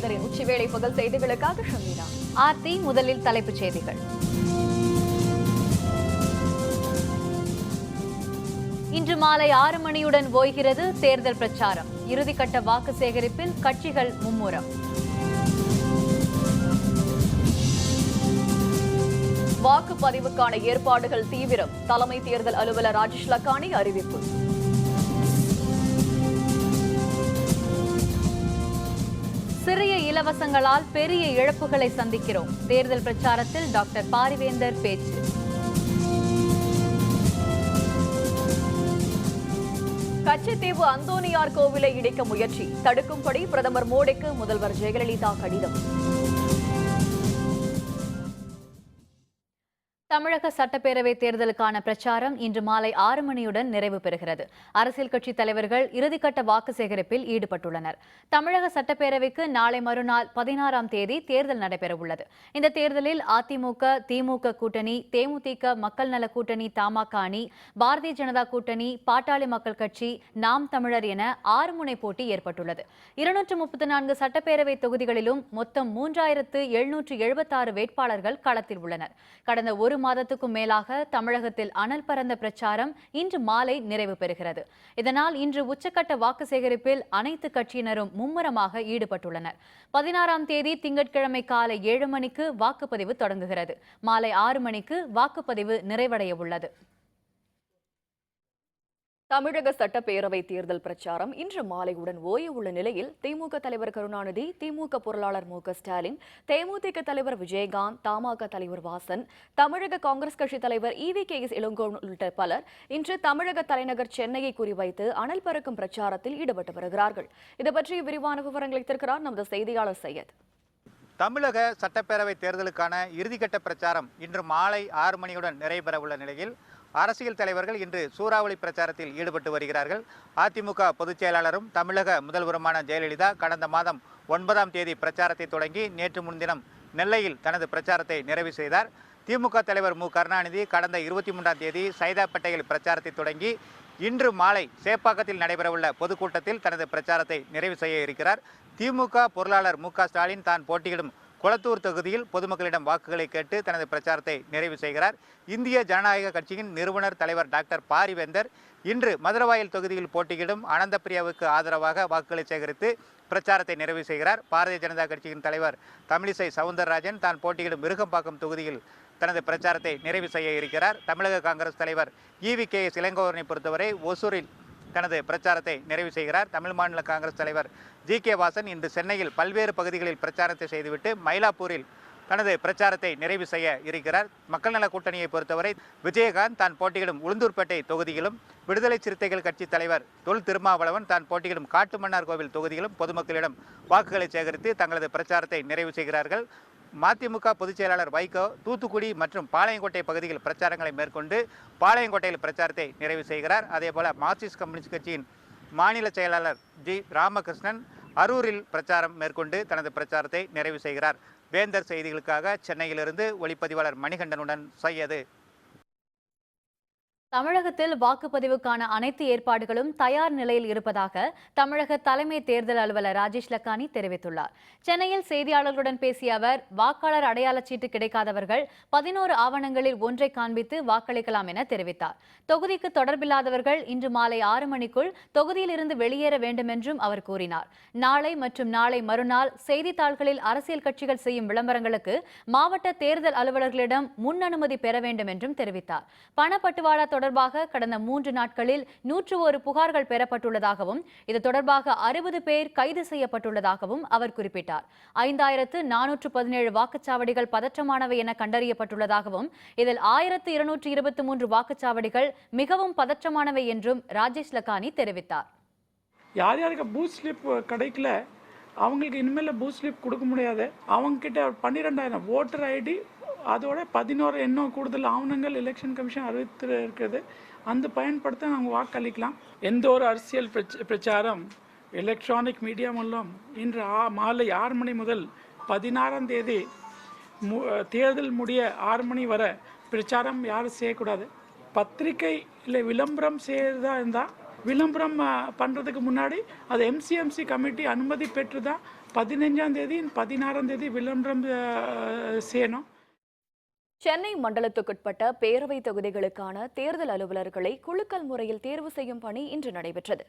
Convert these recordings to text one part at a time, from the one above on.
பாரிவேந்தரின் உச்சிவேளை பகல் செய்திகளுக்காக ஷமீனா. ஆர்த்தி, முதலில் தலைப்புச் செய்திகள். இன்று மாலை 6 மணியுடன் ஓய்கிறது தேர்தல் பிரச்சாரம். இறுதிக்கட்ட வாக்கு சேகரிப்பில் கட்சிகள் மும்முரம். வாக்குப்பதிவுக்கான ஏற்பாடுகள் தீவிரம். தலைமை தேர்தல் அலுவலர் ராஜேஷ் லக்கானி அறிவிப்பு. சிறிய இலவசங்களால் பெரிய இழப்புகளை சந்திக்கிறோம். தேர்தல் பிரச்சாரத்தில் டாக்டர் பாரிவேந்தர் பேச்சு. கச்சத்தீவு அந்தோனியார் கோவிலை இடிக்க முயற்சி. தடுக்கும்படி பிரதமர் மோடிக்கு முதல்வர் ஜெயலலிதா கடிதம். தமிழக சட்டப்பேரவை தேர்தலுக்கான பிரச்சாரம் இன்று மாலை 6 மணியுடன் நிறைவு பெறுகிறது. அரசியல் கட்சித் தலைவர்கள் இறுதிக்கட்ட வாக்கு சேகரிப்பில் ஈடுபட்டுள்ளனர். தமிழக சட்டப்பேரவைக்கு நாளை மறுநாள் 16ஆம் தேதி தேர்தல் நடைபெறவுள்ளது. இந்த தேர்தலில் அதிமுக, திமுக கூட்டணி, தேமுதிக, மக்கள் நல கூட்டணி, தமாக அணி, பாரதிய ஜனதா கூட்டணி, பாட்டாளி மக்கள் கட்சி, நாம் தமிழர் என 6 முனை போட்டி ஏற்பட்டுள்ளது. 234 சட்டப்பேரவை தொகுதிகளிலும் மொத்தம் 3776 வேட்பாளர்கள் களத்தில் உள்ளனர். கடந்த ஒரு மாதத்துக்கும் மேலாக தமிழகத்தில் அனல் பறந்த பிரச்சாரம் இன்று மாலை நிறைவு பெறுகிறது. இதனால் இன்று உச்சக்கட்ட வாக்கு சேகரிப்பில் அனைத்து கட்சியினரும் மும்முரமாக ஈடுபட்டுள்ளனர். 16ஆம் தேதி திங்கட்கிழமை காலை 7 மணிக்கு வாக்குப்பதிவு தொடங்குகிறது. மாலை 6 மணிக்கு வாக்குப்பதிவு நிறைவடைய உள்ளது. தமிழக சட்டப்பேரவை தேர்தல் பிரச்சாரம் இன்று மாலையுடன் ஓய உள்ள நிலையில் திமுக தலைவர் கருணாநிதி, திமுக பொருளாளர் மு.க. ஸ்டாலின், தேமுதிக தலைவர் விஜயகாந்த், தமாக தலைவர் வாசன், தமிழக காங்கிரஸ் கட்சி தலைவர் EV.K.S. இளங்கோவன் உள்ளிட்ட பலர் இன்று தமிழக தலைநகர் சென்னையை குறிவைத்து அனல் பறக்கும் பிரச்சாரத்தில் ஈடுபட்டு வருகிறார்கள். இது பற்றி விரிவான விவரங்களை தருகிறார் நமது செய்தியாளர் சையத். தமிழக சட்டப்பேரவை தேர்தலுக்கான இறுதிக்கட்ட பிரச்சாரம் இன்று மாலை 6 மணியுடன் நிறைவேற உள்ள நிலையில் அரசியல் தலைவர்கள் இன்று சூறாவளி பிரச்சாரத்தில் ஈடுபட்டு வருகிறார்கள். அதிமுக பொதுச் செயலாளரும் தமிழக முதல்வருமான ஜெயலலிதா கடந்த மாதம் 9ஆம் தேதி பிரச்சாரத்தை தொடங்கி நேற்று முன்தினம் நெல்லையில் தனது பிரச்சாரத்தை நிறைவு செய்தார். திமுக தலைவர் மு. கருணாநிதி கடந்த 23ஆம் தேதி சைதாப்பேட்டையில் பிரச்சாரத்தை தொடங்கி இன்று மாலை சேப்பாக்கத்தில் நடைபெறவுள்ள பொதுக்கூட்டத்தில் தனது பிரச்சாரத்தை நிறைவு செய்ய இருக்கிறார். திமுக பொருளாளர் மு.க. ஸ்டாலின் தான் போட்டியிடும் கொளத்தூர் தொகுதியில் பொதுமக்களிடம் வாக்குகளை கேட்டு தனது பிரச்சாரத்தை நிறைவு செய்கிறார். இந்திய ஜனநாயக கட்சியின் நிறுவனர் தலைவர் டாக்டர் பாரிவேந்தர் இன்று மதுரவாயல் தொகுதியில் போட்டியிடும் அனந்தபிரியாவுக்கு ஆதரவாக வாக்குகளை சேகரித்து பிரச்சாரத்தை நிறைவு செய்கிறார். பாரதிய ஜனதா கட்சியின் தலைவர் தமிழிசை சவுந்தரராஜன் தான் போட்டியிடும் விருகம்பாக்கம் தொகுதியில் தனது பிரச்சாரத்தை நிறைவு செய்ய இருக்கிறார். தமிழக காங்கிரஸ் தலைவர் EV.K.S. இளங்கோவனை பொறுத்தவரை ஒசூரில் தனது பிரச்சாரத்தை நிறைவு செய்கிறார். தமிழ் மாநில காங்கிரஸ் தலைவர் G.K. வாசன் இன்று சென்னையில் பல்வேறு பகுதிகளில் பிரச்சாரத்தை செய்துவிட்டு மயிலாப்பூரில் தனது பிரச்சாரத்தை நிறைவு செய்ய இருக்கிறார். மக்கள் நல கூட்டணியை பொறுத்தவரை விஜயகாந்த் தான் போட்டியிடும் உளுந்தூர்பேட்டை தொகுதியிலும், விடுதலை சிறுத்தைகள் கட்சி தலைவர் தொல் திருமாவளவன் தான் போட்டியிடும் காட்டுமன்னார் கோவில் தொகுதியிலும் பொதுமக்களிடம் வாக்குகளை சேகரித்து தங்களது பிரச்சாரத்தை நிறைவு செய்கிறார்கள். மதிமுக பொதுச் செயலாளர் வைகோ தூத்துக்குடி மற்றும் பாளையங்கோட்டை பகுதியில் பிரச்சாரங்களை மேற்கொண்டு பாளையங்கோட்டையில் பிரச்சாரத்தை நிறைவு செய்கிறார். அதேபோல மார்க்சிஸ்ட் கம்யூனிஸ்ட் கட்சியின் மாநில செயலாளர் G. ராமகிருஷ்ணன் அரூரில் பிரச்சாரம் மேற்கொண்டு தனது பிரச்சாரத்தை நிறைவு செய்கிறார். வேந்தர் செய்திகளுக்காக சென்னையிலிருந்து ஒளிப்பதிவாளர் மணிகண்டனுடன் சையது. தமிழகத்தில் வாக்குப்பதிவுக்கான அனைத்து ஏற்பாடுகளும் தயார் நிலையில் இருப்பதாக தமிழக தலைமை தேர்தல் அலுவலர் ராஜேஷ் லக்கானி தெரிவித்துள்ளார். சென்னையில் செய்தியாளர்களுடன் பேசிய அவர், வாக்காளர் அடையாளச் சீட்டு கிடைக்காதவர்கள் 11 ஆவணங்களில் ஒன்றை காண்பித்து வாக்களிக்கலாம் என தெரிவித்தார். தொகுதிக்கு தொடர்பில்லாதவர்கள் இன்று மாலை 6 மணிக்குள் தொகுதியில் இருந்து வெளியேற வேண்டும் என்றும் அவர் கூறினார். நாளை மற்றும் நாளை மறுநாள் செய்தித்தாள்களில் அரசியல் கட்சிகள் செய்யும் விளம்பரங்களுக்கு மாவட்ட தேர்தல் அலுவலர்களிடம் முன் அனுமதி பெற வேண்டும் என்றும் தெரிவித்தார். பணப்பட்டுவாடா தொடர்பாக கடந்த 3 நாட்களில் 101 புகார்கள் பெறப்பட்டுள்ளதாகவும் இது தொடர்பாக 60 பேர் கைது செய்யப்பட்டுள்ளதாகவும் அவர் குறிப்பிட்டார். 5417 வாக்குச்சாவடிகள் பதற்றமானவை என கண்டறியப்பட்டுள்ளதாகவும் இதில் 1223 வாக்குச்சாவடிகள் மிகவும் பதற்றமானவை என்றும் ராஜேஷ் லக்கானி தெரிவித்தார். யார் யாருக்கு பூத் ஸ்லிப் கிடைக்கல அவங்களுக்கு இனிமேல் பூத் ஸ்லிப் கொடுக்க முடியாது. அவங்க கிட்ட 12,000 ஓட்டர் ஐடி அதோட 11 இன்னும் கூடுதல் ஆவணங்கள் எலெக்ஷன் கமிஷன் அறிவித்து இருக்கிறது. அந்த பயன்படுத்த நாங்கள் வாக்களிக்கலாம். எந்த ஒரு அரசியல் பிரச்சாரம் எலக்ட்ரானிக் மீடியா மூலம் இன்று மாலை 6 மணி முதல் 16ஆம் தேதி தேர்தல் முடிய 6 மணி வரை பிரச்சாரம் யாரும் செய்யக்கூடாது. பத்திரிகை இல்லை விளம்பரம் செய்யறதா இருந்தால் விளம்பரம் பண்ணுறதுக்கு முன்னாடி அது எம்சிஎம்சி கமிட்டி அனுமதி பெற்று தான் 15ஆம் தேதி 16ஆம் தேதி விளம்பரம் செய்யணும். சென்னை மண்டலத்துக்குட்பட்ட பேரவை தொகுதிகளுக்கான தேர்தல் அலுவலர்களை குலுக்கல் முறையில் தேர்வு செய்யும் பணி இன்று நடைபெற்றது.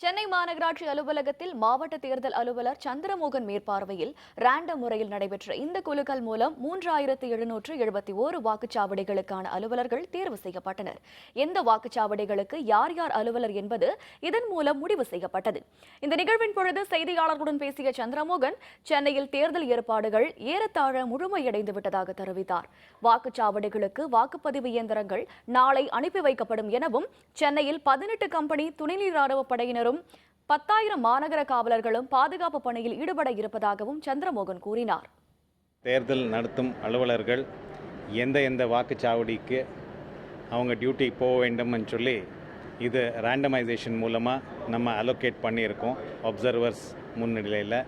சென்னை மாநகராட்சி அலுவலகத்தில் மாவட்ட தேர்தல் அலுவலர் சந்திரமோகன் மேற்பார்வையில் ரேண்டம் முறையில் நடைபெற்ற இந்த குலுக்கல் மூலம் 3771 வாக்குச்சாவடிகளுக்கான அலுவலர்கள் தேர்வு செய்யப்பட்டனர். எந்த வாக்குச்சாவடிகளுக்கு யார் யார் அலுவலர் என்பது இதன் மூலம் முடிவு செய்யப்பட்டது. இந்த நிகழ்வின் பொழுது செய்தியாளர்களுடன் பேசிய சந்திரமோகன் சென்னையில் தேர்தல் ஏற்பாடுகள் ஏறத்தாழ முழுமையடைந்து விட்டதாக தெரிவித்தார். வாக்குச்சாவடிகளுக்கு வாக்குப்பதிவு இயந்திரங்கள் நாளை அனுப்பி வைக்கப்படும் எனவும் சென்னையில் 18 கம்பெனி துணைநீர் ராணுவ படையினரும் 10,000 மாநகர காவலர்களும் பாதுகாப்பு பணியில் ஈடுபட இருப்பதாகவும் சந்திரமோகன் கூறினார். தேர்தல் நடத்தும் அலுவலர்கள் எந்த வாக்குச்சாவடிக்கு அவங்க டியூட்டி போக வேண்டும்னு சொல்லி இது ரேண்டமைசேஷன் மூலமாக நம்ம அலோகேட் பண்ணியிருக்கோம் அப்சர்வர்ஸ் முன்னிலையில்.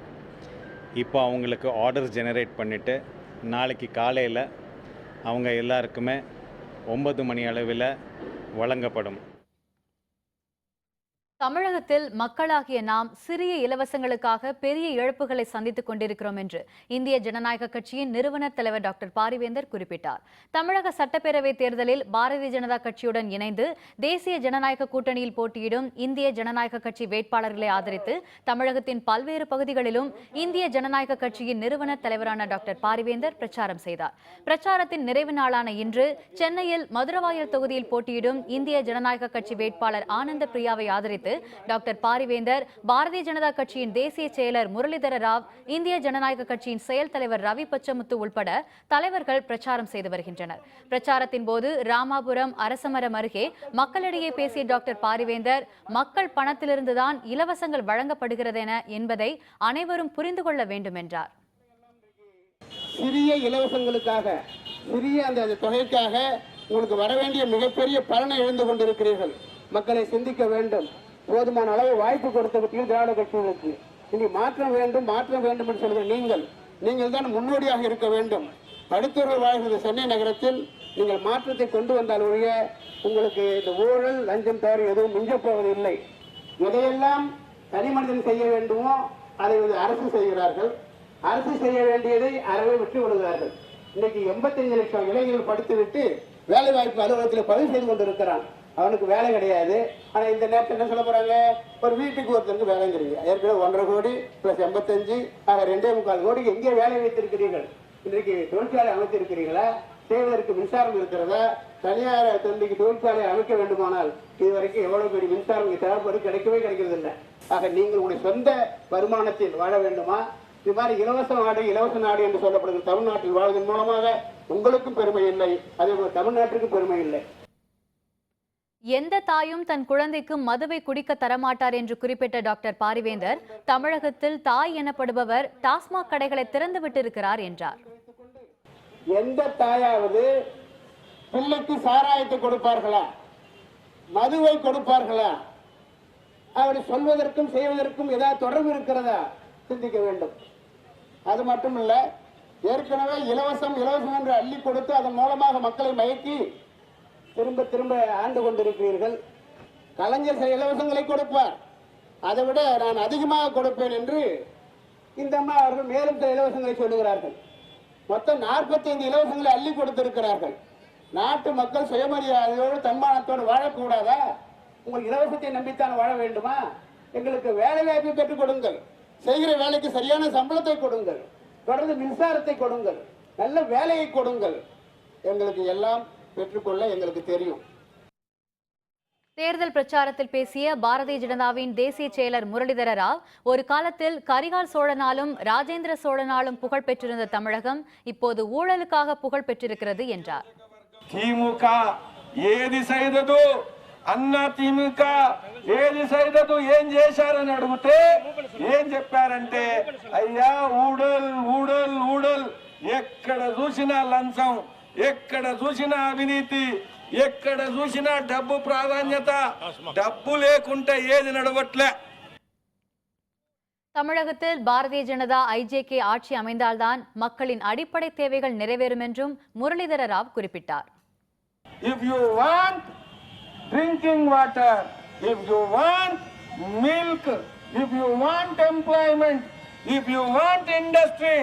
இப்போ அவங்களுக்கு ஆர்டர்ஸ் ஜெனரேட் பண்ணிவிட்டு நாளைக்கு காலையில் அவங்க எல்லாருக்குமே 9 மணி அளவில் வழங்கப்படும். தமிழகத்தில் மக்களாகிய நாம் சிறிய இலவசங்களுக்காக பெரிய இழப்புகளை சந்தித்துக் கொண்டிருக்கிறோம் என்று இந்திய ஜனநாயக கட்சியின் நிறுவனர் தலைவர் டாக்டர் பாரிவேந்தர் குறிப்பிட்டார். தமிழக சட்டப்பேரவை தேர்தலில் பாரதிய ஜனதா கட்சியுடன் இணைந்து தேசிய ஜனநாயக கூட்டணியில் போட்டியிடும் இந்திய ஜனநாயக கட்சி வேட்பாளர்களை ஆதரித்து தமிழகத்தின் பல்வேறு பகுதிகளிலும் இந்திய ஜனநாயக கட்சியின் நிறுவனர் தலைவரான டாக்டர் பாரிவேந்தர் பிரச்சாரம் செய்தார். பிரச்சாரத்தின் நிறைவு நாளான இன்று சென்னையில் மதுரவாயல் தொகுதியில் போட்டியிடும் இந்திய ஜனநாயக கட்சி வேட்பாளர் ஆனந்த பிரியாவை ஆதரித்து டாக்டர் பாரிவேந்தர், பாரதிய ஜனதா கட்சியின் தேசிய செயலர் முரளிதர ராவ், இந்திய ஜனநாயக கட்சியின் செயல் தலைவர் ரவி பச்சமுத்து உள்பட தலைவர்கள் பிரச்சாரம் செய்து வருகின்றனர். பிரச்சாரத்தின் போது ராமாபுரம் அரசமரம் அருகே மக்களிடையே பேசிய டாக்டர் பாரிவேந்தர், மக்கள் பணத்திலிருந்துதான் இலவசங்கள் வழங்கப்படுகிறது என்பதை அனைவரும் புரிந்து கொள்ள வேண்டும் என்றார். சிறிய இலவசங்களுக்காக, சிறிய அந்த தொகைக்காக உங்களுக்கு வர வேண்டிய மிகப்பெரிய பலனை இழந்து கொண்டிருக்கிறீர்கள். மக்களை சிந்திக்க வேண்டும். போதுமான அளவு வாய்ப்பு கொடுத்த பற்றியும் திராவிட கட்சிகளுக்கு இனி மாற்றம் வேண்டும் என்று சொல்கிற நீங்கள் தான் முன்னோடியாக இருக்க வேண்டும். அடுத்தவர்கள் வாழ்கிற சென்னை நகரத்தில் நீங்கள் மாற்றத்தை கொண்டு வந்தால் ஒழிய உங்களுக்கு இந்த ஊழல் லஞ்சம் தவிர எதுவும் மிஞ்சப்போவதில்லை. எதையெல்லாம் தனி மனிதன் செய்ய வேண்டுமோ அதை அரசு செய்கிறார்கள். அரசு செய்ய வேண்டியதை அறவே விட்டு விடுகிறார்கள். இன்னைக்கு 85 லட்சம் இளைஞர்கள் படித்துவிட்டு வேலை வாய்ப்பு அலுவலகத்தில் பதிவு செய்து கொண்டிருக்கிறான். அவனுக்கு வேலை கிடையாது. ஆனால் இந்த நேரத்தில் என்ன சொல்ல போறாங்க, ஒரு வீட்டுக்கு ஒருத்தருக்கு வேலைங்கிறீங்க. ஏற்கனவே 1.5 கோடி + 85 ஆக 2.25 கோடிக்கு எங்கே வேலை வைத்திருக்கிறீர்கள்? இன்றைக்கு தொழிற்சாலை அமைத்திருக்கிறீங்களா? செய்வதற்கு மின்சாரம் இருக்கிறதா? தனியார் தொண்டிக்கு தொழிற்சாலை அமைக்க வேண்டுமானால் இதுவரைக்கும் எவ்வளவு பெரிய மின்சாரம் தேவைப்படும், கிடைக்கிறது இல்லை. ஆக நீங்கள் உங்களுடைய சொந்த வருமானத்தில் வாழ வேண்டுமா? இது மாதிரி இலவச நாடு என்று சொல்லப்படுகிற தமிழ்நாட்டில் வாழ்வதன் மூலமாக உங்களுக்கும் பெருமை இல்லை, அதே போல தமிழ்நாட்டிற்கும் பெருமை இல்லை. எந்த தாயும் தன் குழந்தைக்கு மதுவை குடிக்க தரமாட்டார் என்று குறிப்பிட்ட டாக்டர் பாரிவேந்தர், தமிழகத்தில் தாய் எனப்படுபவர் டாஸ்மாக் கடைகளை திறந்து விட்டிருக்கிறார் என்றார். எந்த தாயாவது பிள்ளைக்கு சாராயத்தை கொடுப்பார்களா, மதுவை கொடுப்பார்களா? அப்படி சொல்வதற்கும் செய்வதற்கும் ஏதாவது தொடர்பு இருக்கிறதா சிந்திக்க வேண்டும். அது மட்டுமல்ல, ஏற்கனவே இலவசம் என்று அள்ளி கொடுத்து அதன் மூலமாக மக்களை மயக்கி திரும்ப ஆண்டு கொண்டிருக்கிறீர்கள். கலைஞர் சில இலவசங்களை கொடுப்பார், அதை விட நான் அதிகமாக கொடுப்பேன் என்று இந்த அம்மா அவர்கள் மேலும் சில இலவசங்களை சொல்லுகிறார்கள். மொத்தம் 45 இலவசங்களை அள்ளி கொடுத்திருக்கிறார்கள். நாட்டு மக்கள் சுயமரியாதையோடு தன்மானத்தோடு வாழக்கூடாதா? உங்கள் இலவசத்தை நம்பித்தான் வாழ வேண்டுமா? எங்களுக்கு வேலை வாய்ப்பை பெற்றுக் கொடுங்கள், செய்கிற வேலைக்கு சரியான சம்பளத்தை கொடுங்கள், தொடர்ந்து மின்சாரத்தை கொடுங்கள், நல்ல வேலையை கொடுங்கள். எங்களுக்கு எல்லாம் பெற்றுக்கொள்ள எங்களுக்கு தெரியும். தேர்தல் பிரச்சாரத்தில் பேசிய பாரதிய ஜனதாவின் தேசிய செயலர் முரளிதர ராவ், ஒரு காலத்தில் கரிகால் சோழனாலும் ராஜேந்திர சோழனாலும் புகழ் பெற்றிருந்த தமிழகம் இப்போது ஊழலுக்காக புகழ் பெற்றிருக்கிறது என்றார். திமுக ఏది செய்தது, అన్న திமுக ఏది செய்தது, ఏం చేశారని అడిగితే ఏం చెప్పారంటే, అయ్యా ఊడల్ ఊడల్ ఊడల్, ఎక్కడ చూసినా లంచం, ఎక్కడ చూసినా అవినీతి, ఎక్కడ చూసినా డబ్బు ప్రాధాన్యత, డబ్బు లేకుంటే ఏది నడవట్లే. தமிழகத்தில் பாரதிய ஜனதா ஐஜேகே ஆட்சி அமைந்தால்தான் மக்களின் அடிப்படை தேவைகள் நிறைவேறும் என்றும் முரளிதர ராவ் குறிப்பிட்டார். If you want drinking water, if you want milk, if you want employment, if you want industry,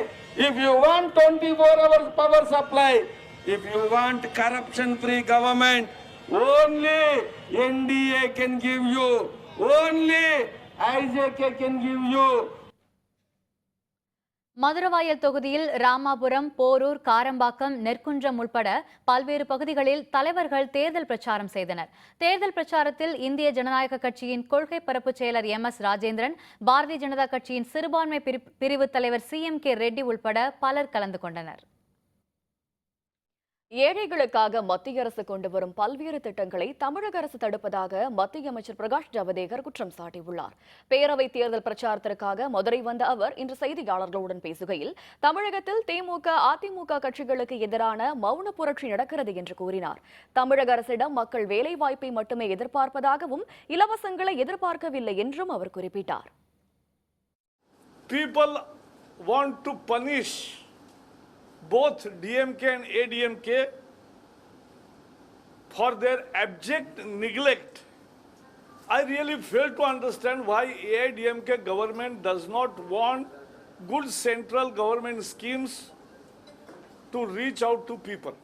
if you want 24 hours power supply, if you want corruption-free government, only NDA can give you, only IJK can give you. Maduravoyal தொகுதியில் ராமாபுரம், போரூர், காரம்பாக்கம், நெற்குன்றம் உட்பட பல்வேறு பகுதிகளில் தலைவர்கள் தேர்தல் பிரச்சாரம் செய்தனர். தேர்தல் பிரச்சாரத்தில் இந்திய ஜனநாயக கட்சியின் கொள்கை பரப்பு செயலர் MS ராஜேந்திரன், பாரதிய ஜனதா கட்சியின் சிறுபான்மை பிரிவு தலைவர் CMK ரெட்டி உட்பட பலர் கலந்து கொண்டனர். ஏழைகளுக்காக மத்திய அரசு கொண்டு வரும் பல்வேறு திட்டங்களை தமிழக அரசு தடுப்பதாக மத்திய அமைச்சர் பிரகாஷ் ஜவடேகர் குற்றம் சாட்டியுள்ளார். பேரவைத் தேர்தல் பிரச்சாரத்திற்காக மதுரை வந்த அவர் இன்று செய்தியாளர்களுடன் பேசுகையில் தமிழகத்தில் திமுக, அதிமுக கட்சிகளுக்கு எதிரான மௌன புரட்சி நடக்கிறது என்று கூறினார். தமிழக அரசிடம் மக்கள் வேலைவாய்ப்பை மட்டுமே எதிர்பார்ப்பதாகவும் இலவசங்களை எதிர்பார்க்கவில்லை என்றும் அவர் குறிப்பிட்டார். People want to punish both DMK and ADMK for their abject neglect. I really fail to understand why ADMK government does not want good central government schemes to reach out to people.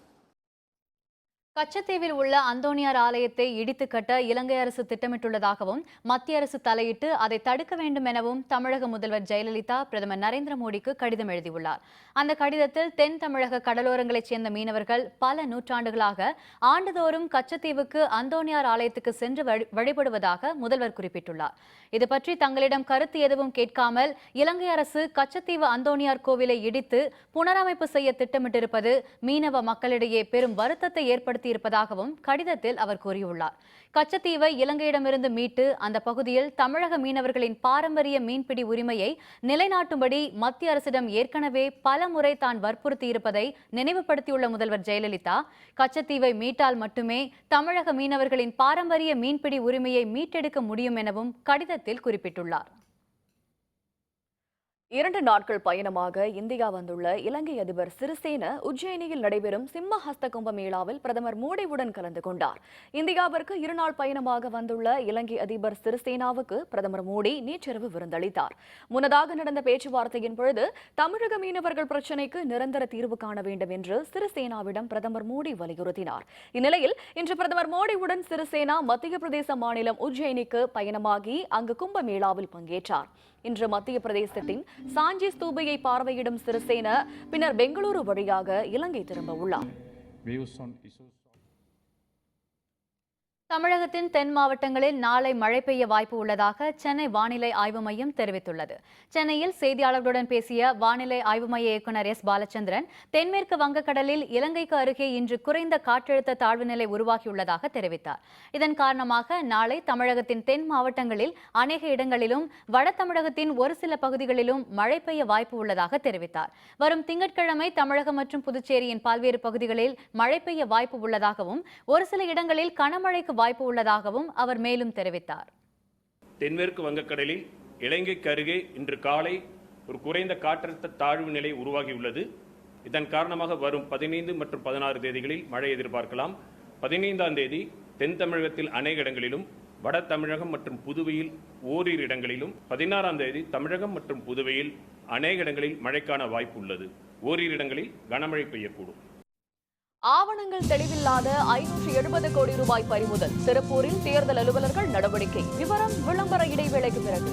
கச்சத்தீவில் உள்ள அந்தோனியார் ஆலயத்தை இடித்து கட்ட இலங்கை அரசு திட்டமிட்டுள்ளதாகவும் மத்திய அரசு தலையிட்டு அதை தடுக்க வேண்டும் எனவும் தமிழக முதல்வர் ஜெயலலிதா பிரதமர் நரேந்திர மோடிக்கு கடிதம் எழுதியுள்ளார். அந்த கடிதத்தில் தென் தமிழக கடலோரங்களைச் சேர்ந்த மீனவர்கள் பல நூற்றாண்டுகளாக ஆண்டுதோறும் கச்சத்தீவுக்கு அந்தோனியார் ஆலயத்துக்கு சென்று வழிபடுவதாக முதல்வர் குறிப்பிட்டுள்ளார். இதுபற்றி தங்களிடம் கருத்து எதுவும் கேட்காமல் இலங்கை அரசு கச்சத்தீவு அந்தோனியார் கோவிலை இடித்து புனரமைப்பு செய்ய திட்டமிட்டிருப்பது மீனவ மக்களிடையே பெரும் வருத்தத்தை ஏற்படுத்தியிருப்பதாகவும் கடிதத்தில் அவர் கூறியுள்ளார். கச்சத்தீவை இலங்கையிடமிருந்து மீட்டு அந்த பகுதியில் தமிழக மீனவர்களின் பாரம்பரிய மீன்பிடி உரிமையை நிலைநாட்டும்படி மத்திய அரசிடம் ஏற்கனவே பல முறை தான் வற்புறுத்தியிருப்பதை நினைவுபடுத்தியுள்ள முதல்வர் ஜெயலலிதா, கச்சத்தீவை மீட்டால் மட்டுமே தமிழக மீனவர்களின் பாரம்பரிய மீன்பிடி உரிமையை மீட்டெடுக்க முடியும் எனவும் கடிதத்தில் குறிப்பிட்டுள்ளார். 2 நாட்கள் பயணமாக இந்தியா வந்துள்ள இலங்கை அதிபர் சிறிசேன உஜ்ஜயினியில் நடைபெறும் சிம்மஹஸ்த கும்பமேளாவில் பிரதமர் மோடியுடன் கலந்து கொண்டார். இந்தியாவிற்கு 2 நாள் பயணமாக வந்துள்ள இலங்கை அதிபர் சிறிசேனாவுக்கு பிரதமர் மோடி நேற்றிரவு விருந்தளித்தார். முன்னதாக நடந்த பேச்சுவார்த்தையின் பொழுது தமிழக மீனவர்கள் பிரச்சினைக்கு நிரந்தர தீர்வு காண வேண்டும் என்று சிறிசேனாவிடம் பிரதமர் மோடி வலியுறுத்தினார். இந்நிலையில் இன்று பிரதமர் மோடியுடன் சிறிசேனா மத்திய பிரதேச மாநிலம் உஜ்ஜயினிக்கு பயணமாகி அங்கு கும்பமேளாவில் பங்கேற்றார். இன்று மத்திய பிரதேசத்தின் சாஞ்சி ஸ்தூபியை பார்வையிடும் சிறிசேன பின்னர் பெங்களூரு வழியாக இலங்கை திரும்ப உள்ளார். தமிழகத்தின் தென் மாவட்டங்களில் நாளை மழை பெய்ய வாய்ப்பு உள்ளதாக சென்னை வானிலை ஆய்வு மையம் தெரிவித்துள்ளது. சென்னையில் செய்தியாளர்களுடன் பேசிய வானிலை ஆய்வு மைய இயக்குநர் S. பாலச்சந்திரன், தென்மேற்கு வங்கக்கடலில் இலங்கைக்கு அருகே இன்று குறைந்த காற்றழுத்த தாழ்வு நிலை உருவாகியுள்ளதாக தெரிவித்தார். இதன் காரணமாக நாளை தமிழகத்தின் தென் மாவட்டங்களில் அநேக இடங்களிலும் வட தமிழகத்தின் ஒரு சில பகுதிகளிலும் மழை பெய்ய வாய்ப்பு உள்ளதாக தெரிவித்தார். வரும் திங்கட்கிழமை தமிழகம் மற்றும் புதுச்சேரியின் பல்வேறு பகுதிகளில் மழை பெய்ய வாய்ப்பு உள்ளதாகவும் ஒரு சில இடங்களில் கனமழைக்கு வாய்ப்பு உள்ளதாகவும் அவர் மேலும் தெரிவித்தார். தென்மேற்கு வங்கக்கடலில் இலங்கைக்கு அருகே இன்று காலை ஒரு குறைந்த காற்றழுத்த தாழ்வு நிலை உருவாகியுள்ளது. இதன் காரணமாக வரும் 15 மற்றும் 16 தேதிகளில் மழை எதிர்பார்க்கலாம். 15ஆம் தேதி தென் தமிழகத்தில் அநேக இடங்களிலும், வட தமிழகம் மற்றும் புதுவையில் ஓரிரு இடங்களிலும், 16ஆம் தேதி தமிழகம் மற்றும் புதுவையில் அநேக இடங்களில் மழைக்கான வாய்ப்பு உள்ளது. ஓரிரு இடங்களில் கனமழை பெய்யக்கூடும். ஆவணங்கள் தெளிவில்லாத 570 கோடி ரூபாய் பறிமுதல். திருப்பூரில் தேர்தல் அலுவலர்கள் நடவடிக்கை. விவரம் விளம்பர இடைவேளைக்கு பிறகு.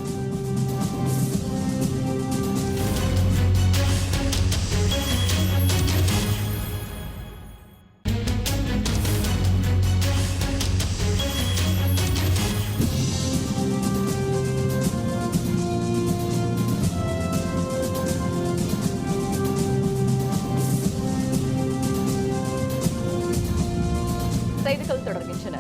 செய்திகள் தொடர்கின்றன.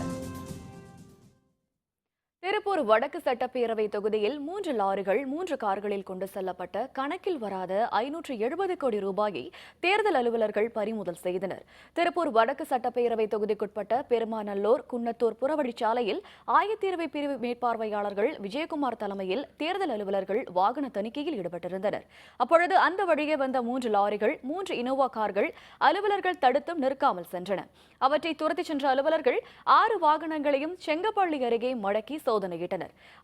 திருப்பூர் வடக்கு சட்டப்பேரவை தொகுதியில் 3 லாரிகள் 3 கார்களில் கொண்டு செல்லப்பட்ட கணக்கில் வராத 570 கோடி ரூபாயை தேர்தல் அலுவலர்கள் பறிமுதல் செய்தனர். திருப்பூர் வடக்கு சட்டப்பேரவை தொகுதிக்குட்பட்ட பெருமாநல்லூர், குன்னத்தூர் புறவழிச்சாலையில் ஆயத்தீர்வை பிரிவு மேற்பார்வையாளர்கள் விஜயகுமார் தலைமையில் தேர்தல் அலுவலர்கள் வாகன தணிக்கையில் ஈடுபட்டிருந்தனர். அப்பொழுது அந்த வழியே வந்த 3 லாரிகள் 3 இனோவா கார்கள் அலுவலர்கள் தடுத்தும் நிற்காமல் சென்றன. அவற்றை துரத்திச் சென்ற அலுவலர்கள் 6 வாகனங்களையும் செங்கப்பள்ளி அருகே மடக்கி சோதனையிட்டனர்.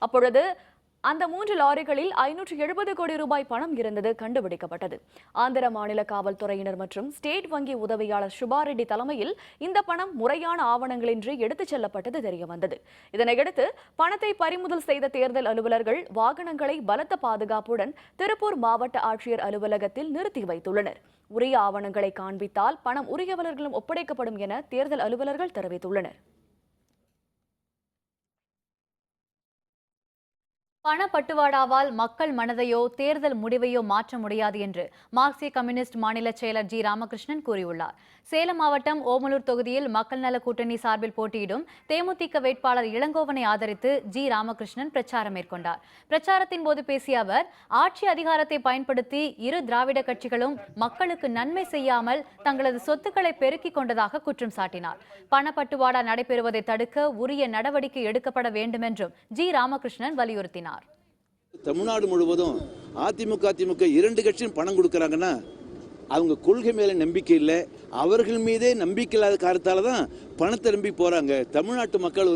அப்பொழுது அந்த 3 லாரிகளில் 570 கோடி ரூபாய் பணம் இருந்தது கண்டுபிடிக்கப்பட்டது. ஆந்திர மாநில காவல்துறையினர் மற்றும் ஸ்டேட் வங்கி உதவியாளர் சுபாரெட்டி தலைமையில் இந்த பணம் முறையான ஆவணங்களின்றி எடுத்துச் செல்லப்பட்டது தெரியவந்தது. இதனையடுத்து பணத்தை பறிமுதல் செய்த தேர்தல் அலுவலர்கள் வாகனங்களை பலத்த பாதுகாப்புடன் திருப்பூர் மாவட்ட ஆட்சியர் அலுவலகத்தில் நிறுத்தி வைத்துள்ளனர். உரிய ஆவணங்களை காண்பித்தால் பணம் உரியவர்களிடம் ஒப்படைக்கப்படும் என தேர்தல் அலுவலர்கள் தெரிவித்துள்ளனர். பணப்பட்டுவாடாவால் மக்கள் மனதையோ தேர்தல் முடிவையோ மாற்ற முடியாது என்று மார்க்சிய கம்யூனிஸ்ட் மாநில செயலர் ஜி ராமகிருஷ்ணன் கூறியுள்ளார். சேலம் மாவட்டம் ஓமலூர் தொகுதியில் மக்கள் நல கூட்டணி சார்பில் போட்டியிடும் தேமுதிக வேட்பாளர் இளங்கோவனை ஆதரித்து ஜி ராமகிருஷ்ணன் பிரச்சாரம் மேற்கொண்டார். பிரச்சாரத்தின் போது பேசிய அவர், ஆட்சி அதிகாரத்தை பயன்படுத்தி இரு திராவிட கட்சிகளும் மக்களுக்கு நன்மை செய்யாமல் தங்களது சொத்துக்களை பெருக்கிக் கொண்டதாக குற்றம் சாட்டினார். பணப்பட்டுவாடா நடைபெறுவதை தடுக்க உரிய நடவடிக்கை எடுக்கப்பட வேண்டும் என்றும் ஜி ராமகிருஷ்ணன் வலியுறுத்தினார். தமிழ்நாடு முழுவதும் அதிமுக இரண்டு கட்சியும் பணம் கொடுக்கறாங்கன்னா அவங்க கொள்கை மேல நம்பிக்கை இல்லை, அவர்கள் மீதே நம்பிக்கை இல்லாத காரணத்தால தான் பணத்தை நம்பி போறாங்க. தமிழ்நாட்டு மக்கள்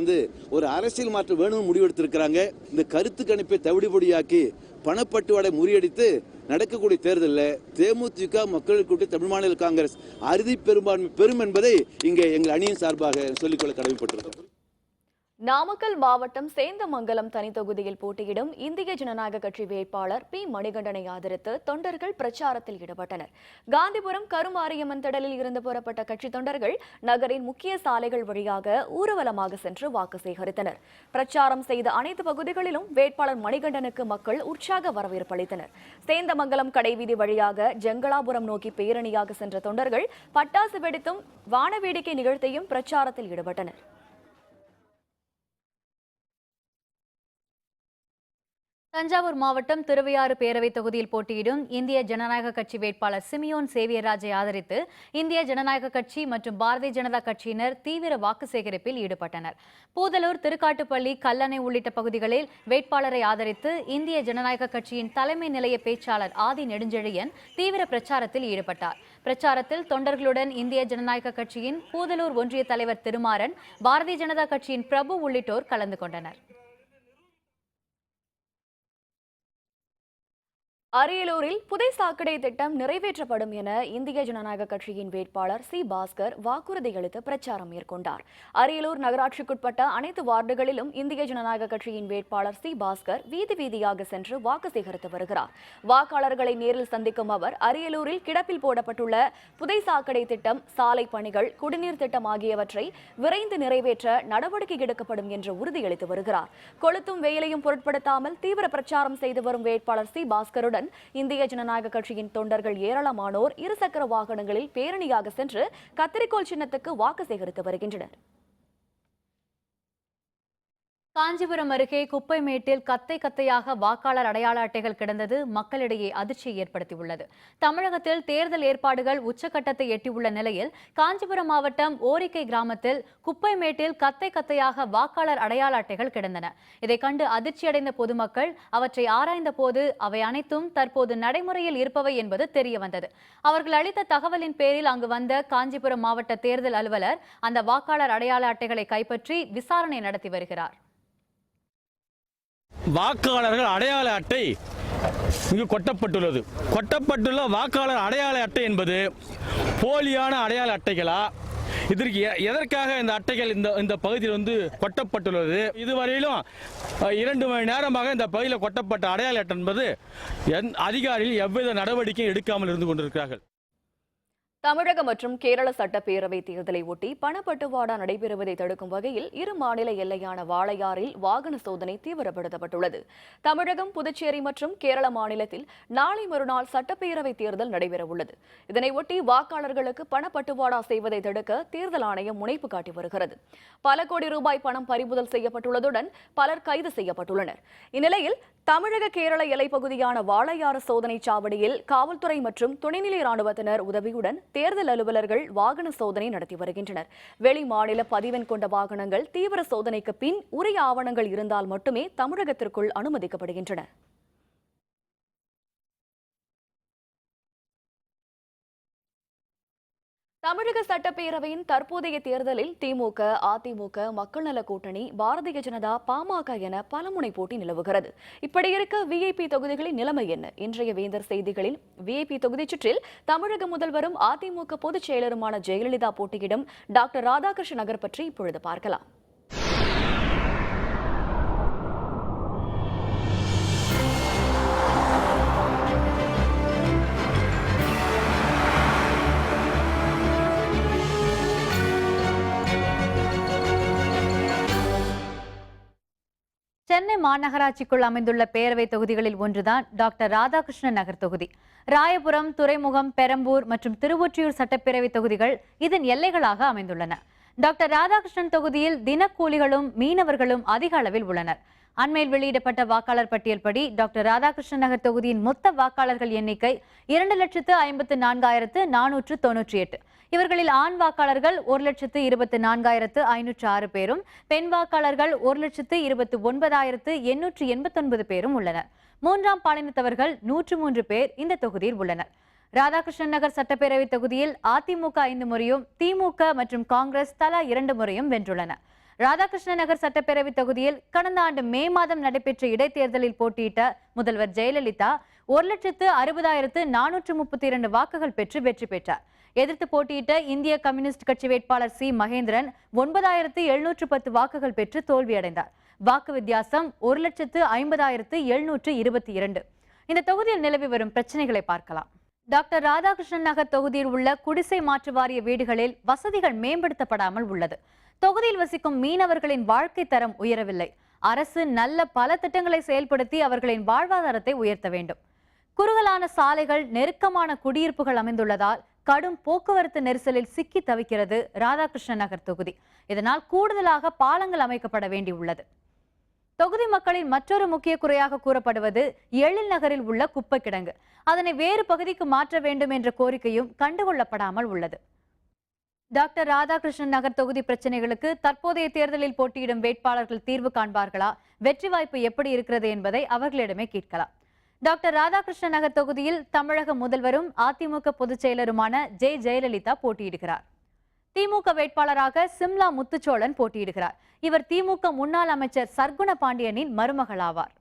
ஒரு அரசியல் மாற்றம் வேணும்னு முடிவெடுத்திருக்கிறாங்க. இந்த கருத்து கணிப்பை தவிடுபடியாக்கி பணப்பட்டுவாடை முறியடித்து நடக்கக்கூடிய தேர்தலில் தேமுதிக மக்கள் கூட்டணி தமிழ் மாநில காங்கிரஸ் அறுதி பெரும்பான்மை பெறும் என்பதை இங்கே எங்கள் அணியின் சார்பாக சொல்லிக்கொள்ள கடமைப்பட்டிருக்கிறோம். நாமக்கல் மாவட்டம் சேந்தமங்கலம் தனி தொகுதியில் போட்டியிடும் இந்திய ஜனநாயக கட்சி வேட்பாளர் பி மணிகண்டனை ஆதரித்து தொண்டர்கள் பிரச்சாரத்தில் ஈடுபட்டனர். காந்திபுரம் கருமாரியம்மன் திடலில் இருந்து புறப்பட்ட கட்சி தொண்டர்கள் நகரின் முக்கிய சாலைகள் வழியாக ஊர்வலமாக சென்று வாக்கு சேகரித்தனர். பிரச்சாரம் செய்த அனைத்து பகுதிகளிலும் வேட்பாளர் மணிகண்டனுக்கு மக்கள் உற்சாக வரவேற்பு அளித்தனர். சேந்தமங்கலம் கடைவீதி வழியாக ஜங்களாபுரம் நோக்கி பேரணியாக சென்ற தொண்டர்கள் பட்டாசு வெடித்தும் வான வேடிக்கை நிகழ்த்தியும் பிரச்சாரத்தில் ஈடுபட்டனர். தஞ்சாவூர் மாவட்டம் திருவையாறு பேரவை தொகுதியில் போட்டியிடும் இந்திய ஜனநாயக கட்சி வேட்பாளர் சிமியோன் சேவியராஜை ஆதரித்து இந்திய ஜனநாயக கட்சி மற்றும் பாரதிய ஜனதா கட்சியினர் தீவிர வாக்கு சேகரிப்பில் ஈடுபட்டனர். பூதலூர், திருக்காட்டுப்பள்ளி, கல்லணை உள்ளிட்ட பகுதிகளில் வேட்பாளரை ஆதரித்து இந்திய ஜனநாயக கட்சியின் தலைமை நிலைய பேச்சாளர் ஆதி நெடுஞ்செழியன் தீவிர பிரச்சாரத்தில் ஈடுபட்டார். பிரச்சாரத்தில் தொண்டர்களுடன் இந்திய ஜனநாயக கட்சியின் பூதலூர் ஒன்றிய தலைவர் திருமாறன், பாரதிய ஜனதா கட்சியின் பிரபு உள்ளிட்டோர் கலந்து கொண்டனர். அரியலூரில் புதை சாக்கடை திட்டம் நிறைவேற்றப்படும் என இந்திய ஜனநாயக கட்சியின் வேட்பாளர் சி பாஸ்கர் வாக்குறுதி அளித்து பிரச்சாரம் மேற்கொண்டார். அரியலூர் நகராட்சிக்குட்பட்ட அனைத்து வார்டுகளிலும் இந்திய ஜனநாயக கட்சியின் வேட்பாளர் சி பாஸ்கர் வீதி வீதியாக சென்று வாக்கு சேகரித்து வருகிறார். வாக்காளர்களை நேரில் சந்திக்கும் அவர் அரியலூரில் கிடப்பில் போடப்பட்டுள்ள புதை சாக்கடை திட்டம், சாலை பணிகள், குடிநீர் திட்டம் ஆகியவற்றை விரைந்து நிறைவேற்ற நடவடிக்கை எடுக்கப்படும் என்று உறுதியளித்து வருகிறார். கொளுத்தும் வெயிலையும் பொருட்படுத்தாமல் தீவிர பிரச்சாரம் செய்து வரும் வேட்பாளர் சி பாஸ்கருடன் இந்திய ஜனநாயக கட்சியின் தொண்டர்கள் ஏராளமானோர் இருசக்கர வாகனங்களில் பேரணியாக சென்று கத்திரிக்கோள் சின்னத்துக்கு வாக்கு சேகரித்து வருகின்றனர். காஞ்சிபுரம் அருகே குப்பைமேட்டில் கத்தை கத்தையாக வாக்காளர் அடையாள அட்டைகள் கிடந்தது மக்களிடையே அதிர்ச்சியை ஏற்படுத்தியுள்ளது. தமிழகத்தில் தேர்தல் ஏற்பாடுகள் உச்சக்கட்டத்தை எட்டியுள்ள நிலையில் காஞ்சிபுரம் மாவட்டம் ஓரிக்கை கிராமத்தில் குப்பைமேட்டில் கத்தை கத்தையாக வாக்காளர் அடையாள அட்டைகள் கிடந்தன. இதை கண்டு அதிர்ச்சியடைந்த பொதுமக்கள் அவற்றை ஆராய்ந்த போது அவை அனைத்தும் தற்போது நடைமுறையில் இருப்பவை என்பது தெரியவந்தது. அவர்கள் அளித்த தகவலின் பேரில் அங்கு வந்த காஞ்சிபுரம் மாவட்ட தேர்தல் அலுவலர் அந்த வாக்காளர் அடையாள அட்டைகளை கைப்பற்றி விசாரணை நடத்தி வருகிறார். வாக்காளர்கள் அடையாள அட்டை இங்கு கொட்டப்பட்டுள்ளது. கொட்டப்பட்டுள்ள வாக்காளர் அடையாள அட்டை என்பது போலியான அடையாள அட்டைகளா? இதற்கு எதற்காக இந்த அட்டைகள் இந்த பகுதியில் கொட்டப்பட்டுள்ளது? இதுவரையிலும் 2 மணி நேரமாக இந்த பகுதியில் கொட்டப்பட்ட அடையாள அட்டை என்பது அதிகாரிகள் எவ்வித நடவடிக்கையும் எடுக்காமல் இருந்து கொண்டிருக்கிறார்கள். தமிழக மற்றும் கேரள சட்டப்பேரவை தேர்தலை ஒட்டி பணப்பட்டுவாடா நடைபெறுவதை தடுக்கும் வகையில் இரு மாநில எல்லையான வாளையாறில் வாகன சோதனை தீவிரப்படுத்தப்பட்டுள்ளது. தமிழகம், புதுச்சேரி மற்றும் கேரள மாநிலத்தில் நாளை மறுநாள் சட்டப்பேரவை தேர்தல் நடைபெறவுள்ளது. இதனையொட்டி வாக்காளர்களுக்கு பணப்பட்டுவாடா செய்வதை தடுக்க தேர்தல் ஆணையம் முனைப்பு காட்டி வருகிறது. பல கோடி ரூபாய் பணம் பறிமுதல் செய்யப்பட்டுள்ளதுடன் பலர் கைது செய்யப்பட்டுள்ளனர். இந்நிலையில் தமிழக கேரள எல்லைப்பகுதியான வாளையாறு சோதனை சாவடியில் காவல்துறை மற்றும் துணைநிலை ராணுவத்தினர் உதவியுடன் தேர்தல் அலுவலர்கள் வாகன சோதனை நடத்தி வருகின்றனர். வெளி மாநில பதிவெண் கொண்ட வாகனங்கள் தீவிர சோதனைக்கு பின் உரிய ஆவணங்கள் இருந்தால் மட்டுமே தமிழகத்திற்குள் அனுமதிக்கப்படுகின்றன. தமிழக சட்டப்பேரவையின் தற்போதைய தேர்தலில் திமுக, அதிமுக, மக்கள் நல கூட்டணி, பாரதிய ஜனதா, பாமக என பலமுனை போட்டி நிலவுகிறது. இப்படி இருக்க விஐபி தொகுதிகளின் நிலைமை என்ன? இன்றைய வேந்தர் செய்திகளில் விஐபி தொகுதி சுற்றில் தமிழக முதல்வரும் அதிமுக பொதுச் செயலருமான ஜெயலலிதா போட்டியிடும் டாக்டர் ராதாகிருஷ்ண நகர் பற்றி இப்பொழுது பார்க்கலாம். சென்னை மாநகராட்சிக்குள் அமைந்துள்ள பேரவை தொகுதிகளில் ஒன்றுதான் டாக்டர் ராதாகிருஷ்ண நகர் தொகுதி. ராயபுரம், துறைமுகம், பெரம்பூர் மற்றும் திருவொற்றியூர் சட்டப்பேரவை தொகுதிகள் இதன் எல்லைகளாக அமைந்துள்ளன. டாக்டர் ராதாகிருஷ்ணன் தொகுதியில் தினக்கூலிகளும் மீனவர்களும் அதிக அளவில் உள்ளனர். அண்மையில் வெளியிடப்பட்ட வாக்காளர் பட்டியல்படி டாக்டர் ராதாகிருஷ்ணன் நகர் தொகுதியின் மொத்த வாக்காளர்கள் எண்ணிக்கை 2,54,498. இவர்களில் ஆண் வாக்காளர்கள் 1,24,506 பேரும், பெண் வாக்காளர்கள் 1,29,889 பேரும் உள்ளனர். மூன்றாம் பாலினத்தவர்கள் 103 பேர் இந்த தொகுதியில் உள்ளனர். ராதாகிருஷ்ணன் நகர் சட்டப்பேரவை தொகுதியில் அதிமுக 5 முறையும், திமுக மற்றும் காங்கிரஸ் தலா 2 முறையும் வென்றுள்ளன. ராதாகிருஷ்ண நகர் சட்டப்பேரவை தொகுதியில் கடந்த ஆண்டு மே மாதம் நடைபெற்ற இடைத்தேர்தலில் போட்டியிட்ட முதல்வர் ஜெயலலிதா 1,60,432 வாக்குகள் பெற்று வெற்றி பெற்றார். எதிர்த்து போட்டியிட்ட இந்திய கம்யூனிஸ்ட் கட்சி வேட்பாளர் சி மகேந்திரன் 9,710 வாக்குகள் பெற்று தோல்வியடைந்தார். வாக்கு வித்தியாசம் 1,50,722. இந்த தொகுதியில் நிலவி வரும் பிரச்சனைகளை பார்க்கலாம். டாக்டர் ராதாகிருஷ்ணன் நகர் தொகுதியில் உள்ள குடிசை மாற்று வாரிய வீடுகளில் வசதிகள் மேம்படுத்தப்படாமல் உள்ளது. தொகுதியில் வசிக்கும் மீனவர்களின் வாழ்க்கை தரம் உயரவில்லை. அரசு நல்ல பல திட்டங்களை செயல்படுத்தி அவர்களின் வாழ்வாதாரத்தை உயர்த்த வேண்டும். குறுகலான சாலைகள், நெருக்கமான குடியிருப்புகள் அமைந்துள்ளதால் கடும் போக்குவரத்து நெரிசலில் சிக்கி தவிக்கிறது ராதாகிருஷ்ணன் நகர் தொகுதி. இதனால் கூடுதலாக பாலங்கள் அமைக்கப்பட வேண்டியுள்ளது. தொகுதி மக்களின் மற்றொரு முக்கிய குறையாக கூறப்படுவது எழில் நகரில் உள்ள குப்பை கிடங்கு. அதனை வேறு பகுதிக்கு மாற்ற வேண்டும் என்ற கோரிக்கையும் கண்டுகொள்ளப்படாமல் உள்ளது. டாக்டர் ராதாகிருஷ்ணன் நகர் தொகுதி பிரச்சனைகளுக்கு தற்போதைய தேர்தலில் போட்டியிடும் வேட்பாளர்கள் தீர்வு காண்பார்களா? வெற்றி வாய்ப்பு எப்படி இருக்கிறது என்பதை அவர்களிடமே கேட்கலாம். டாக்டர் ராதாகிருஷ்ணன் நகர் தொகுதியில் தமிழக முதல்வரும் அதிமுக பொதுச் செயலருமான ஜெயலலிதா போட்டியிடுகிறார். திமுக வேட்பாளராக சிம்லா முத்துச்சோழன் போட்டியிடுகிறார். இவர் திமுக முன்னாள் அமைச்சர் சர்க்குண பாண்டியனின் மருமகள் ஆவார்.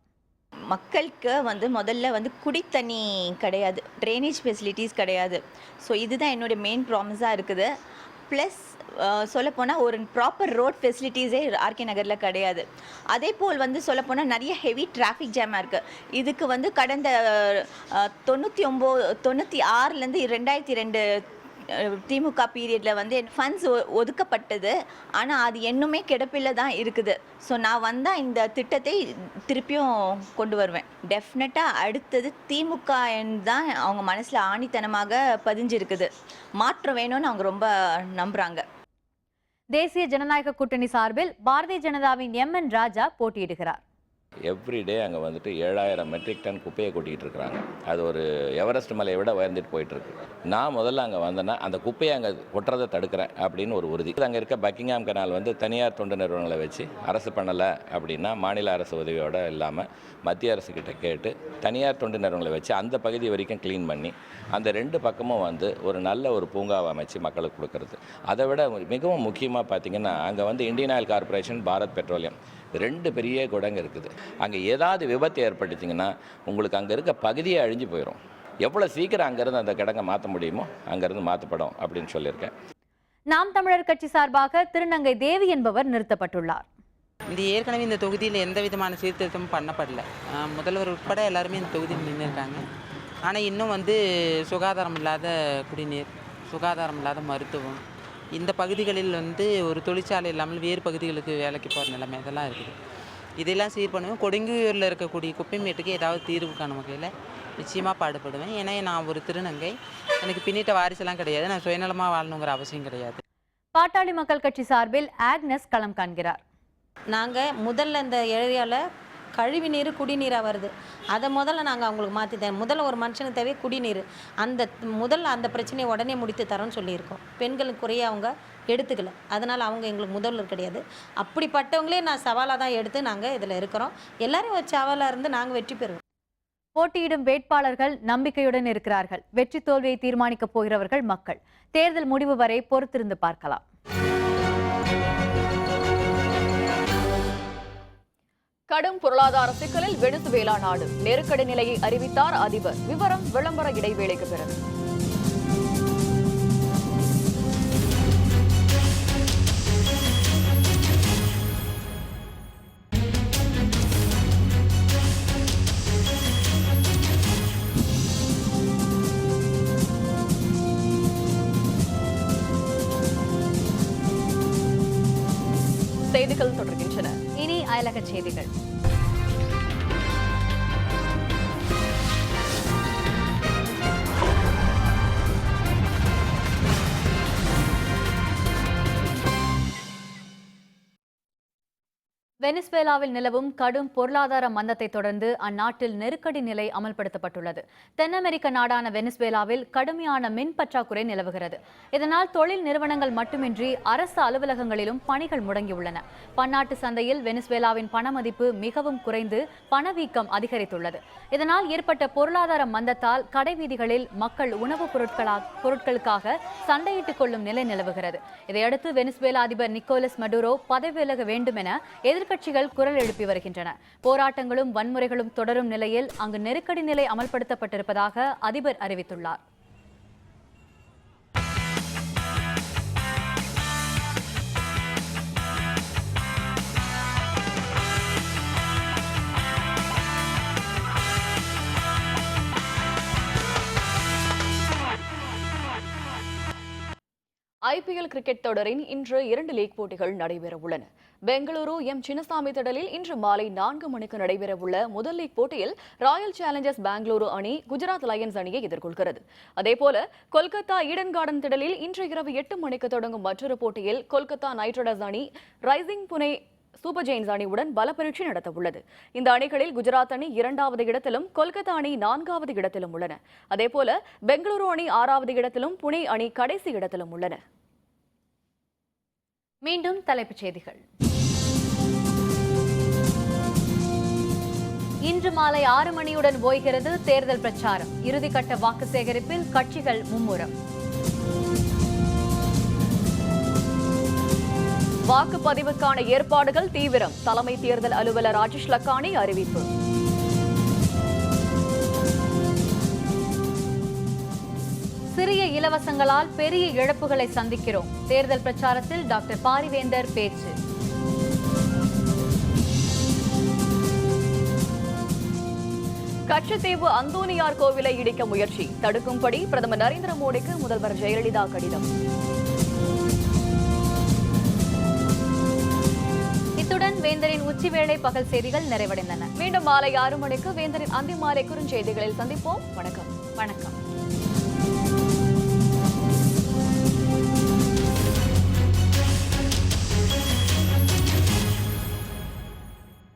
மக்களுக்கு முதல்ல குடித்தண்ணி கிடையாது, ட்ரைனேஜ் ஃபெசிலிட்டிஸ் கிடையாது. ஸோ இதுதான் என்னுடைய மெயின் ப்ராமிஸாக இருக்குது. ப்ளஸ் சொல்லப்போனால் ஒரு ப்ராப்பர் ரோட் ஃபெசிலிட்டிஸே ஆர்கே நகரில் கிடையாது. அதே போல் சொல்லப்போனால் நிறைய ஹெவி டிராஃபிக் ஜாமாக இருக்குது. இதுக்கு கடந்த 96லேருந்து 2002 திமுக பீரியடில் ஃபண்ட்ஸ் ஒதுக்கப்பட்டது. ஆனால் அது இன்னுமே கிடப்பில் தான் இருக்குது. ஸோ நான் வந்தால் இந்த திட்டத்தை திருப்பியும் கொண்டு வருவேன். டெஃபினட்டாக அடுத்தது திமுக தான் அவங்க மனசில் ஆணித்தனமாக பதிஞ்சிருக்குது. மாற்றம் வேணும்னு அவங்க ரொம்ப நம்புகிறாங்க. தேசிய ஜனநாயக கூட்டணி சார்பில் பாரதிய ஜனதாவின் எம்.என். ராஜா போட்டியிடுகிறார். எவ்ரிடே அங்கே 7,000 மெட்ரிக் டன் குப்பையை கொட்டிகிட்டு இருக்கிறாங்க. அது ஒரு எவரெஸ்ட் மலையை விட உயர்ந்துட்டு போயிட்டுருக்கு. நான் முதல்ல அங்கே வந்தேன்னா அந்த குப்பையை அங்கே கொட்டுறதை தடுக்கிறேன் அப்படின்னு ஒரு உறுதி. அங்கே இருக்க பக்கிங்ஹாம் கனால் தனியார் தொண்டு நிறுவனங்களை வச்சு அரசு பண்ணலை அப்படின்னா மாநில அரசு உதவியோடு இல்லாமல் மத்திய அரசுக்கிட்ட கேட்டு தனியார் தொண்டு நிறுவனங்களை வச்சு அந்த பகுதி வரைக்கும் க்ளீன் பண்ணி அந்த 2 பக்கமும் ஒரு நல்ல ஒரு பூங்காவை அமைச்சு மக்களுக்கு கொடுக்கறது. அதை விட மிகவும் முக்கியமாக பார்த்திங்கன்னா அங்கே Indian oil corporation, Bharat petroleum 2 பெரிய குடங்கு இருக்குது. அங்கே ஏதாவது விபத்து ஏற்பட்டுச்சிங்கன்னா உங்களுக்கு அங்கே இருக்க பகுதியே அழிஞ்சு போயிடும். எவ்வளோ சீக்கிரம் அங்கேருந்து அந்த கிடங்கை மாற்ற முடியுமோ அங்கேருந்து மாற்றப்படும் அப்படின்னு சொல்லியிருக்கேன். நாம் தமிழர் கட்சி சார்பாக திருநங்கை தேவி என்பவர் நிறுத்தப்பட்டுள்ளார். ஏற்கனவே இந்த தொகுதியில் எந்த விதமான சீர்திருத்தமும் பண்ணப்படல. முதல்வர் உட்பட எல்லாருமே இந்த தொகுதியில் நின்றுருக்காங்க. ஆனால் இன்னும் சுகாதாரம் இல்லாத குடிநீர், சுகாதாரம் இல்லாத மருத்துவம், இந்த பகுதிகளில் வந்து ஒரு தொழிற்சாலை இல்லாமல் வேறு பகுதிகளுக்கு வேலைக்கு போகிற நிலைமை இதெல்லாம் இருக்குது. இதெல்லாம் சீர் பண்ணுவேன். கொடுங்கையூரில் இருக்கக்கூடிய குப்பைமேட்டுக்கு ஏதாவது தீர்வு காணும் வகையில் நிச்சயமாக பாடுபடுவேன். ஏன்னா நான் ஒரு திருநங்கை, எனக்கு பின்னிட்ட வாரிசெல்லாம் கிடையாது, நான் சுயநலமாக வாழணுங்கிற அவசியம் கிடையாது. பாட்டாளி மக்கள் கட்சி சார்பில் ஆக்னஸ் களம் காண்கிறார். நாங்கள் முதல்ல இந்த ஏரியாவில் கழிவு நீர் குடிநீராக வருது, அதை முதல்ல நாங்கள் அவங்களுக்கு மாற்றி தரோம். முதல்ல ஒரு மனுஷனுக்கு தேவை குடிநீர், அந்த பிரச்சனையை உடனே முடித்து தரோன்னு சொல்லியிருக்கோம். பெண்களுக்கு குறைய அவங்க எடுத்துக்கல, அதனால் அவங்க எங்களுக்கு முதல்வர் கிடையாது. அப்படிப்பட்டவங்களே நான் சவாலாக தான் எடுத்து நாங்கள் இதில் இருக்கிறோம். எல்லாரும் ஒரு சவாலாக இருந்து நாங்கள் வெற்றி பெறுவோம். போட்டியிடும் வேட்பாளர்கள் நம்பிக்கையுடன் இருக்கிறார்கள். வெற்றி தோல்வியை தீர்மானிக்கப் போகிறவர்கள் மக்கள். தேர்தல் முடிவு வரை பொறுத்திருந்து பார்க்கலாம். கடும் பொருளாதார சிக்கலில் வெனிசுவேலா நாடு. நெருக்கடி நிலையை அறிவித்தார் அதிபர். விவரம் விளம்பர இடைவேளைக்கு பிறகு. செய்திகள் தொடர்கின்றன. இனி அயலக செய்திகள். வெனிசுவேலாவில் நிலவும் கடும் பொருளாதார மந்தத்தை தொடர்ந்து அந்நாட்டில் நெருக்கடி நிலை அமல்படுத்தப்பட்டுள்ளது. தென் அமெரிக்க நாடான வெனிசுவேலாவில் கடுமையான மின் பற்றாக்குறை நிலவுகிறது. இதனால் தொழில் நிறுவனங்கள் மட்டுமின்றி அரசு அலுவலகங்களிலும் பணிகள் முடங்கியுள்ளன. பன்னாட்டு சந்தையில் வெனிசுவேலாவின் பண மதிப்பு மிகவும் குறைந்து பணவீக்கம் அதிகரித்துள்ளது. இதனால் ஏற்பட்ட பொருளாதார மந்தத்தால் கடைவீதிகளில் மக்கள் உணவுப் பொருட்களுக்காக சண்டையிட்டுக் கொள்ளும் நிலை நிலவுகிறது. இதையடுத்து வெனிசுவேலா அதிபர் நிக்கோலஸ் மடுரோ பதவி விலக வேண்டும் என எதிர்க்கட்சிகள் குரல் எழுப்பி வருகின்றன. போராட்டங்களும் வன்முறைகளும் தொடரும் நிலையில் அங்கு நெருக்கடி நிலை அமல்படுத்தப்பட்டிருப்பதாக அதிபர் அறிவித்துள்ளார். IPL கிரிக்கெட் தொடரின் இன்று 2 லீக் போட்டிகள் நடைபெற உள்ளன. பெங்களூரு எம் சின்னசாமி திடலில் இன்று மாலை 4 மணிக்கு நடைபெறவுள்ள முதல் லீக் போட்டியில் ராயல் சேலஞ்சர்ஸ் பெங்களூரு அணி குஜராத் லயன்ஸ் அணியை எதிர்கொள்கிறது. அதேபோல கொல்கத்தா ஈடன் கார்டன் திடலில் இன்று இரவு 8 மணிக்கு தொடங்கும் மற்றொரு போட்டியில் கொல்கத்தா நைட் ரைடர்ஸ் அணி ரைசிங் புனே சூப்பர் ஜெயின்ஸ் அணியுடன் பல பரீட்சை நடத்த உள்ளது. இந்த அணிகளில் குஜராத் அணி 2வது இடத்திலும் கொல்கத்தா அணி 4வது இடத்திலும் உள்ளன. அதேபோல பெங்களூரு அணி 6வது இடத்திலும் புனே அணி கடைசி இடத்திலும் உள்ளன. மீண்டும் தலைப்புச் செய்திகள். இன்று மாலை 6 மணியுடன் ஓய்கிறது தேர்தல் பிரச்சாரம். இறுதிக்கட்ட வாக்கு சேகரிப்பில் கட்சிகள் மும்முரம். வாக்குப்பதிவுக்கான ஏற்பாடுகள் தீவிரம். தலைமை தேர்தல் அலுவலர் ராஜேஷ் லக்கானி அறிவிப்பு. சிறிய இலவசங்களால் பெரிய இழப்புகளை சந்திக்கிறோம். தேர்தல் பிரச்சாரத்தில் டாக்டர் பாரிவேந்தர் பேச்சு. கச்சத்தீவு அந்தோனியார் கோவிலை இடிக்க முயற்சி தடுக்கும்படி பிரதமர் நரேந்திர மோடிக்கு முதல்வர் ஜெயலலிதா கடிதம். இத்துடன் வேந்தரின் உச்சிவேளை பகல் செய்திகள் நிறைவடைந்தன. மீண்டும் மாலை 6 மணிக்கு வேந்தரின் அந்தி மாலை குறுஞ்செய்திகளில் சந்திப்போம். வணக்கம். வணக்கம்.